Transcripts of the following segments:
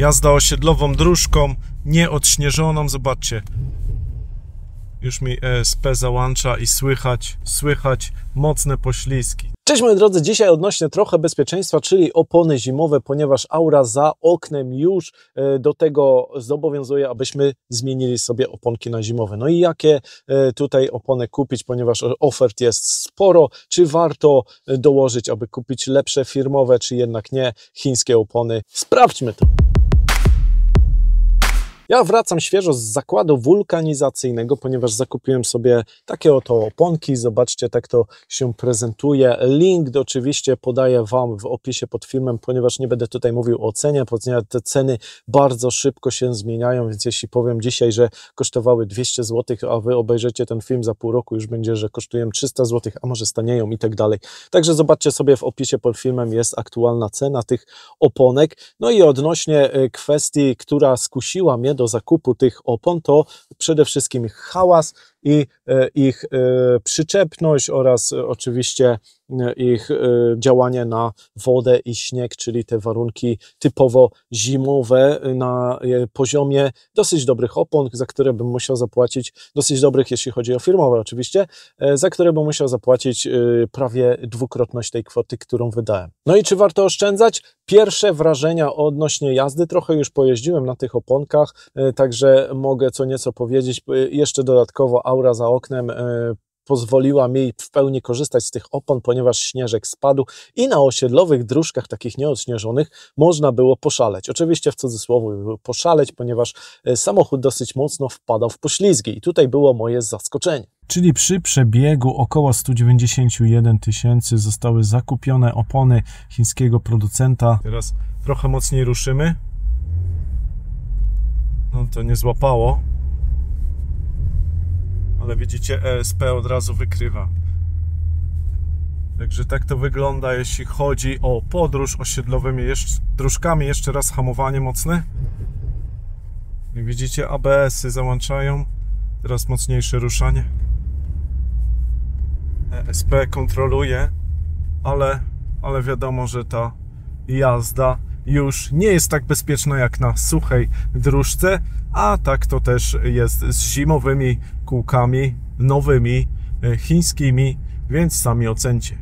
Jazda osiedlową dróżką, nieodśnieżoną, zobaczcie. Już mi ESP załącza i słychać mocne poślizgi. Cześć moi drodzy, dzisiaj odnośnie trochę bezpieczeństwa, czyli opony zimowe, ponieważ aura za oknem już do tego zobowiązuje, abyśmy zmienili sobie oponki na zimowe. No i jakie tutaj opony kupić, ponieważ ofert jest sporo, czy warto dołożyć, aby kupić lepsze firmowe, czy jednak nie, chińskie opony. Sprawdźmy to. Ja wracam świeżo z zakładu wulkanizacyjnego, ponieważ zakupiłem sobie takie oto oponki. Zobaczcie, tak to się prezentuje. Link oczywiście podaję Wam w opisie pod filmem, ponieważ nie będę tutaj mówił o cenie, ponieważ te ceny bardzo szybko się zmieniają, więc jeśli powiem dzisiaj, że kosztowały 200 zł, a Wy obejrzycie ten film za pół roku, już będzie, że kosztują 300 zł, a może stanieją i tak dalej. Także zobaczcie sobie w opisie pod filmem, jest aktualna cena tych oponek. No i odnośnie kwestii, która skusiła mnie do zakupu tych opon, to przede wszystkim ich hałas i ich przyczepność oraz oczywiście ich działanie na wodę i śnieg, czyli te warunki typowo zimowe na poziomie dosyć dobrych opon, za które bym musiał zapłacić, dosyć dobrych jeśli chodzi o firmowe oczywiście, za które bym musiał zapłacić prawie dwukrotność tej kwoty, którą wydałem. No i czy warto oszczędzać? Pierwsze wrażenia odnośnie jazdy, trochę już pojeździłem na tych oponkach, także mogę co nieco powiedzieć. Jeszcze dodatkowo aura za oknem pozwoliła mi w pełni korzystać z tych opon, ponieważ śnieżek spadł i na osiedlowych dróżkach takich nieodśnieżonych można było poszaleć. Oczywiście w cudzysłowie poszaleć, ponieważ samochód dosyć mocno wpadał w poślizgi i tutaj było moje zaskoczenie. Czyli przy przebiegu około 191 tysięcy zostały zakupione opony chińskiego producenta. Teraz trochę mocniej ruszymy. No to nie złapało. Ale widzicie, ESP od razu wykrywa. Także tak to wygląda, jeśli chodzi o podróż osiedlowymi dróżkami. Jeszcze raz hamowanie mocne. I widzicie, ABS-y załączają. Teraz mocniejsze ruszanie. ESP kontroluje, ale wiadomo, że ta jazda już nie jest tak bezpieczna jak na suchej dróżce, a tak to też jest z zimowymi kółkami, nowymi, chińskimi, więc sami ocencie.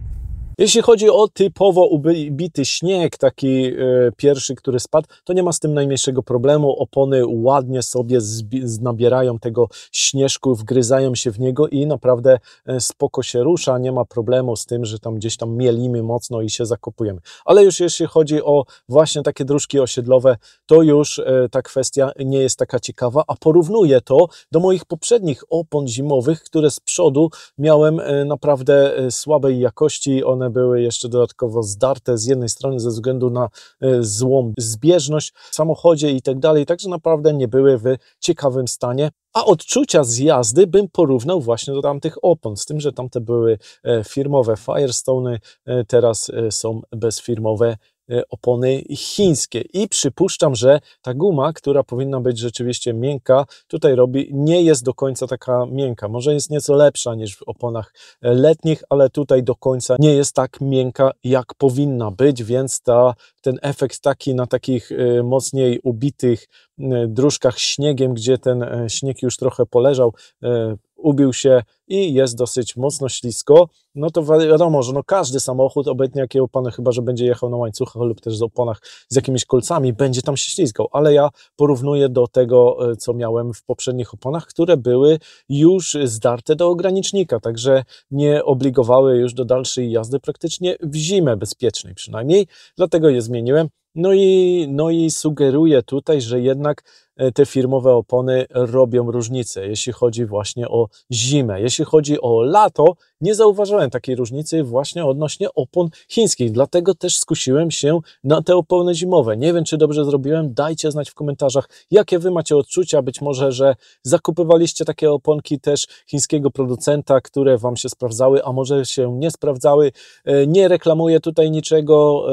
Jeśli chodzi o typowo ubity śnieg, taki pierwszy, który spadł, to nie ma z tym najmniejszego problemu. Opony ładnie sobie nabierają tego śnieżku, wgryzają się w niego i naprawdę spoko się rusza. Nie ma problemu z tym, że tam gdzieś tam mielimy mocno i się zakopujemy. Ale już jeśli chodzi o właśnie takie dróżki osiedlowe, to już ta kwestia nie jest taka ciekawa, a porównuję to do moich poprzednich opon zimowych, które z przodu miałem naprawdę słabej jakości. One były jeszcze dodatkowo zdarte z jednej strony ze względu na złą zbieżność w samochodzie i tak dalej, także naprawdę nie były w ciekawym stanie. A odczucia z jazdy bym porównał właśnie do tamtych opon, z tym, że tamte były firmowe Firestone, teraz są bezfirmowe opony chińskie i przypuszczam, że ta guma, która powinna być rzeczywiście miękka, tutaj nie jest do końca taka miękka, może jest nieco lepsza niż w oponach letnich, ale tutaj do końca nie jest tak miękka jak powinna być, więc ten efekt taki na takich mocniej ubitych dróżkach śniegiem, gdzie ten śnieg już trochę poleżał, ubił się i jest dosyć mocno ślisko, no to wiadomo, że każdy samochód, obojętnie jakie opony, chyba że będzie jechał na łańcuchach lub też z oponach z jakimiś kolcami, będzie tam się ślizgał, ale ja porównuję do tego, co miałem w poprzednich oponach, które były już zdarte do ogranicznika, także nie obligowały już do dalszej jazdy praktycznie w zimę bezpiecznej przynajmniej, dlatego je zmieniłem. No i sugeruję tutaj, że jednak te firmowe opony robią różnicę, jeśli chodzi właśnie o zimę. Jeśli chodzi o lato, nie zauważyłem takiej różnicy właśnie odnośnie opon chińskich, dlatego też skusiłem się na te opony zimowe. Nie wiem, czy dobrze zrobiłem, dajcie znać w komentarzach, jakie Wy macie odczucia, być może, że zakupywaliście takie oponki też chińskiego producenta, które Wam się sprawdzały, a może się nie sprawdzały. Nie reklamuję tutaj niczego,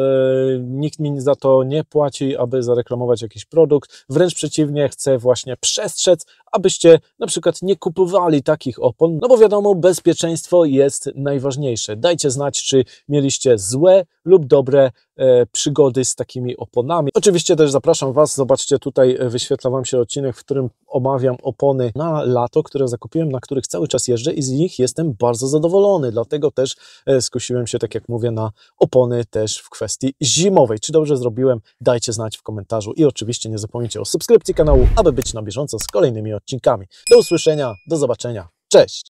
nikt mi za to nie płaci, aby zareklamować jakiś produkt, wręcz przeciwnie, chcę właśnie przestrzec, abyście na przykład nie kupowali takich opon, no bo wiadomo, bezpieczeństwo jest najważniejsze. Dajcie znać, czy mieliście złe lub dobre przygody z takimi oponami. Oczywiście też zapraszam Was, zobaczcie, tutaj wyświetla Wam się odcinek, w którym omawiam opony na lato, które zakupiłem, na których cały czas jeżdżę i z nich jestem bardzo zadowolony, dlatego też skusiłem się, tak jak mówię, na opony też w kwestii zimowej. Czy dobrze zrobiłem? Dajcie znać w komentarzu i oczywiście nie zapomnijcie o subskrypcji kanału, aby być na bieżąco z kolejnymi odcinkami. Do usłyszenia, do zobaczenia, cześć!